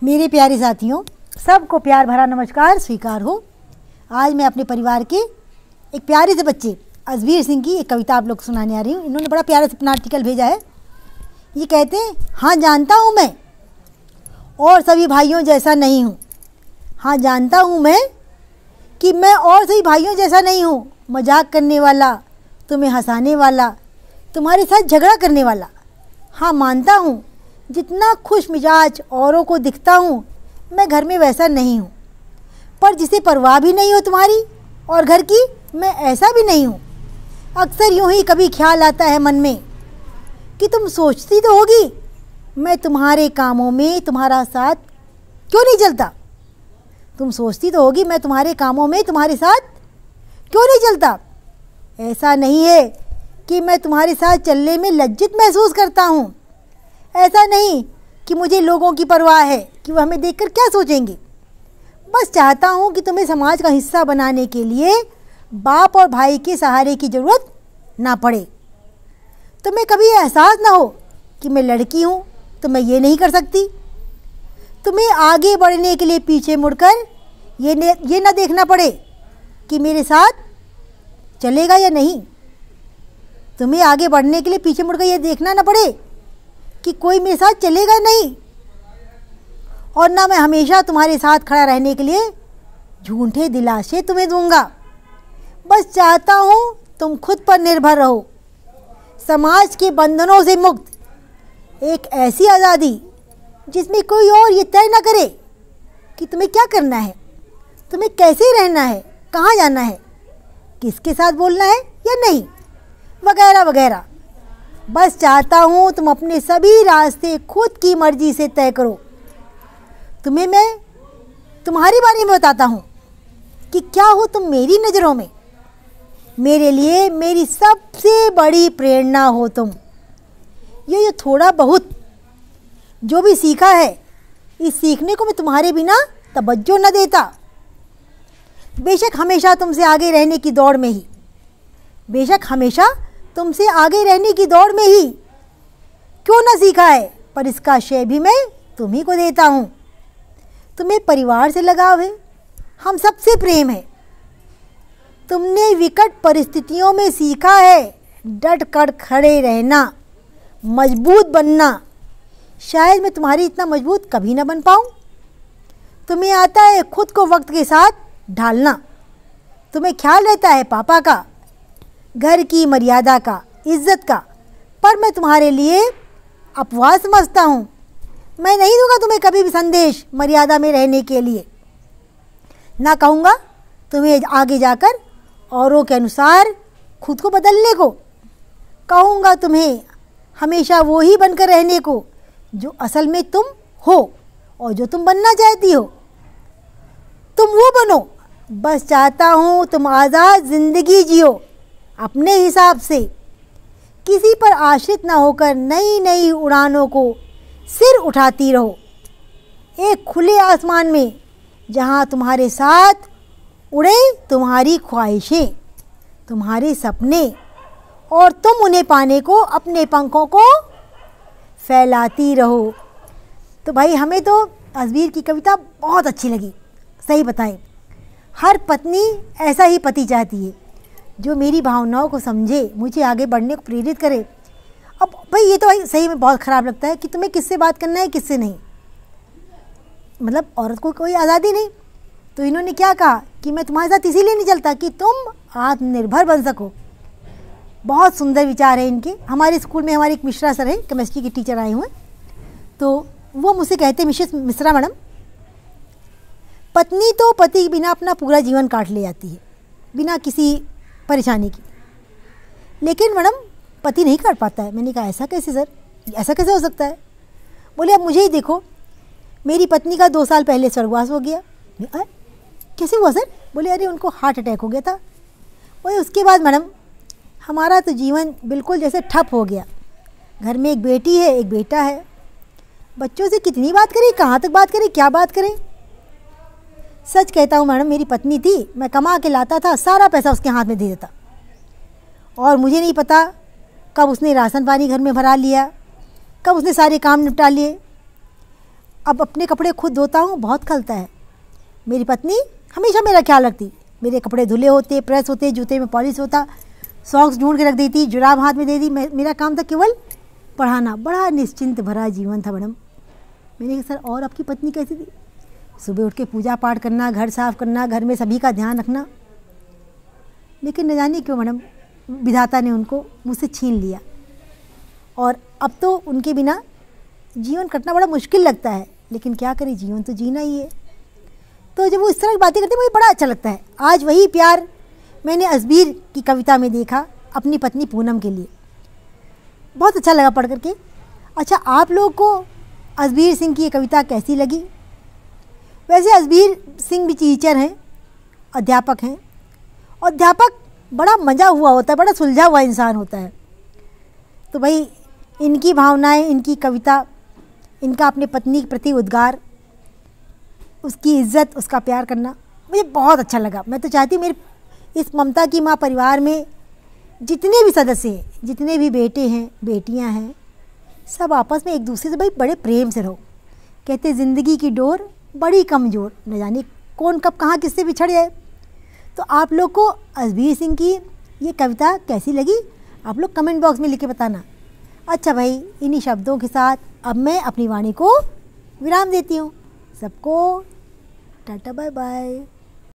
मेरे प्यारे साथियों, सबको प्यार भरा नमस्कार स्वीकार हो। आज मैं अपने परिवार के एक प्यारे से बच्चे अजवीर सिंह की एक कविता आप लोग सुनाने आ रही हूँ। इन्होंने बड़ा प्यारा अपना आर्टिकल भेजा है। ये कहते हैं, हाँ जानता हूँ मैं और सभी भाइयों जैसा नहीं हूँ। हाँ जानता हूँ मैं कि मैं और सभी भाइयों जैसा नहीं हूँ। मजाक करने वाला, तुम्हें हंसाने वाला, तुम्हारे साथ झगड़ा करने वाला। हाँ मानता हूँ जितना खुश मिजाज औरों को दिखता हूँ, मैं घर में वैसा नहीं हूँ। पर जिसे परवाह भी नहीं हो तुम्हारी और घर की, मैं ऐसा भी नहीं हूँ। अक्सर यूँ ही कभी ख्याल आता है मन में कि तुम सोचती तो होगी, मैं तुम्हारे कामों में तुम्हारा साथ क्यों नहीं चलता। तुम सोचती तो होगी, मैं तुम्हारे कामों में तुम्हारे साथ क्यों नहीं चलता। ऐसा नहीं है कि मैं तुम्हारे साथ चलने में लज्जित महसूस करता हूँ। ऐसा नहीं कि मुझे लोगों की परवाह है कि वह हमें देखकर क्या सोचेंगे। बस चाहता हूँ कि तुम्हें समाज का हिस्सा बनाने के लिए बाप और भाई के सहारे की ज़रूरत ना पड़े। तुम्हें कभी एहसास ना हो कि मैं लड़की हूँ तो मैं ये नहीं कर सकती। तुम्हें आगे बढ़ने के लिए पीछे मुड़कर ये ना देखना पड़े कि मेरे साथ चलेगा या नहीं। तुम्हें आगे बढ़ने के लिए पीछे मुड़कर ये देखना ना पड़े कि कोई मेरे साथ चलेगा नहीं। और ना मैं हमेशा तुम्हारे साथ खड़ा रहने के लिए झूठे दिलासे तुम्हें दूंगा। बस चाहता हूँ तुम खुद पर निर्भर रहो, समाज के बंधनों से मुक्त। एक ऐसी आज़ादी जिसमें कोई और ये तय न करे कि तुम्हें क्या करना है, तुम्हें कैसे रहना है, कहाँ जाना है, किसके साथ बोलना है या नहीं, वगैरह वगैरह। बस चाहता हूँ तुम अपने सभी रास्ते खुद की मर्जी से तय करो। तुम्हें मैं तुम्हारे बारे में बताता हूँ कि क्या हो तुम मेरी नज़रों में। मेरे लिए मेरी सबसे बड़ी प्रेरणा हो तुम। ये थोड़ा बहुत जो भी सीखा है, इस सीखने को मैं तुम्हारे बिना तवज्जो न देता। बेशक हमेशा तुमसे आगे रहने की दौड़ में ही, बेशक हमेशा तुमसे आगे रहने की दौड़ में ही क्यों ना सीखा है, पर इसका श्रेय भी मैं तुम्ही को देता हूँ। तुम्हें परिवार से लगाव है, हम सबसे प्रेम है। तुमने विकट परिस्थितियों में सीखा है डट कर खड़े रहना, मजबूत बनना। शायद मैं तुम्हारी इतना मजबूत कभी ना बन पाऊँ। तुम्हें आता है खुद को वक्त के साथ ढालना। तुम्हें ख्याल रहता है पापा का, घर की मर्यादा का, इज्जत का। पर मैं तुम्हारे लिए अपवाद समझता हूँ। मैं नहीं दूंगा तुम्हें कभी भी संदेश मर्यादा में रहने के लिए। ना कहूँगा तुम्हें आगे जाकर औरों के अनुसार खुद को बदलने को। कहूँगा तुम्हें हमेशा वो ही बनकर रहने को जो असल में तुम हो और जो तुम बनना चाहती हो। तुम वो बनो। बस चाहता हूँ तुम आज़ाद ज़िंदगी जियो अपने हिसाब से, किसी पर आश्रित ना होकर नई नई उड़ानों को सिर उठाती रहो। एक खुले आसमान में जहाँ तुम्हारे साथ उड़े तुम्हारी ख्वाहिशें, तुम्हारे सपने, और तुम उन्हें पाने को अपने पंखों को फैलाती रहो। तो भाई हमें तो अजवीर की कविता बहुत अच्छी लगी। सही बताएं, हर पत्नी ऐसा ही पति चाहती है जो मेरी भावनाओं को समझे, मुझे आगे बढ़ने को प्रेरित करे। अब भाई ये तो भाई सही में बहुत ख़राब लगता है कि तुम्हें किससे बात करना है किससे नहीं। मतलब औरत को कोई आज़ादी नहीं। तो इन्होंने क्या कहा कि मैं तुम्हारे साथ इसीलिए नहीं चलता कि तुम आत्मनिर्भर बन सको। बहुत सुंदर विचार है इनके। हमारे स्कूल में हमारे एक मिश्रा सर हैं, केमिस्ट्री के टीचर आए हुए हैं, तो वो मुझसे कहते हैं, मिसेस मिश्रा मैडम, पत्नी तो पति के बिना अपना पूरा जीवन काट ले जाती है बिना किसी परेशानी की, लेकिन मैडम पति नहीं काट पाता है। मैंने कहा ऐसा कैसे सर, ऐसा कैसे हो सकता है। बोले अब मुझे ही देखो, मेरी पत्नी का 2 साल पहले स्वर्गवास हो गया। कैसे हुआ सर? बोले अरे उनको हार्ट अटैक हो गया था। बोले उसके बाद मैडम हमारा तो जीवन बिल्कुल जैसे ठप हो गया। घर में एक बेटी है, एक बेटा है। बच्चों से कितनी बात करें, कहाँ तक बात करें, क्या बात करें। सच कहता हूँ मैडम, मेरी पत्नी थी, मैं कमा के लाता था, सारा पैसा उसके हाथ में दे देता, और मुझे नहीं पता कब उसने राशन पानी घर में भरा लिया, कब उसने सारे काम निपटा लिए। अब अपने कपड़े खुद धोता हूँ, बहुत खलता है। मेरी पत्नी हमेशा मेरा ख्याल रखती, मेरे कपड़े धुले होते, प्रेस होते, जूते में पॉलिश होता, सॉक्स ढूंढ के रख देती, जुराब हाथ में दे दी। मेरा काम था केवल पढ़ाना। बड़ा निश्चिंत भरा जीवन था मैडम। मैंने कहा सर और आपकी पत्नी कैसी थी? सुबह उठ के पूजा पाठ करना, घर साफ करना, घर में सभी का ध्यान रखना। लेकिन न जाने क्यों मैडम विधाता ने उनको मुझसे छीन लिया, और अब तो उनके बिना जीवन कटना बड़ा मुश्किल लगता है। लेकिन क्या करें, जीवन तो जीना ही है। तो जब वो इस तरह की बातें करते हैं मुझे बड़ा अच्छा लगता है। आज वही प्यार मैंने असबीर की कविता में देखा अपनी पत्नी पूनम के लिए। बहुत अच्छा लगा पढ़ करके। अच्छा, आप लोग को असबीर सिंह की ये कविता कैसी लगी? वैसे असबीर सिंह भी टीचर हैं, अध्यापक हैं। अध्यापक बड़ा मज़ा हुआ होता है, बड़ा सुलझा हुआ इंसान होता है। तो भाई इनकी भावनाएं, इनकी कविता, इनका अपने पत्नी के प्रति उद्गार, उसकी इज्जत, उसका प्यार करना मुझे बहुत अच्छा लगा। मैं तो चाहती हूँ मेरे इस ममता की माँ परिवार में जितने भी सदस्य हैं, जितने भी बेटे हैं, बेटियाँ हैं, सब आपस में एक दूसरे से भाई बड़े प्रेम से रहो। कहते ज़िंदगी की डोर बड़ी कमज़ोर, न जाने कौन कब कहाँ किससे बिछड़ जाए। तो आप लोग को असबीर सिंह की ये कविता कैसी लगी, आप लोग कमेंट बॉक्स में लिख के बताना। अच्छा भाई, इन्हीं शब्दों के साथ अब मैं अपनी वाणी को विराम देती हूँ। सबको टाटा बाय बाय।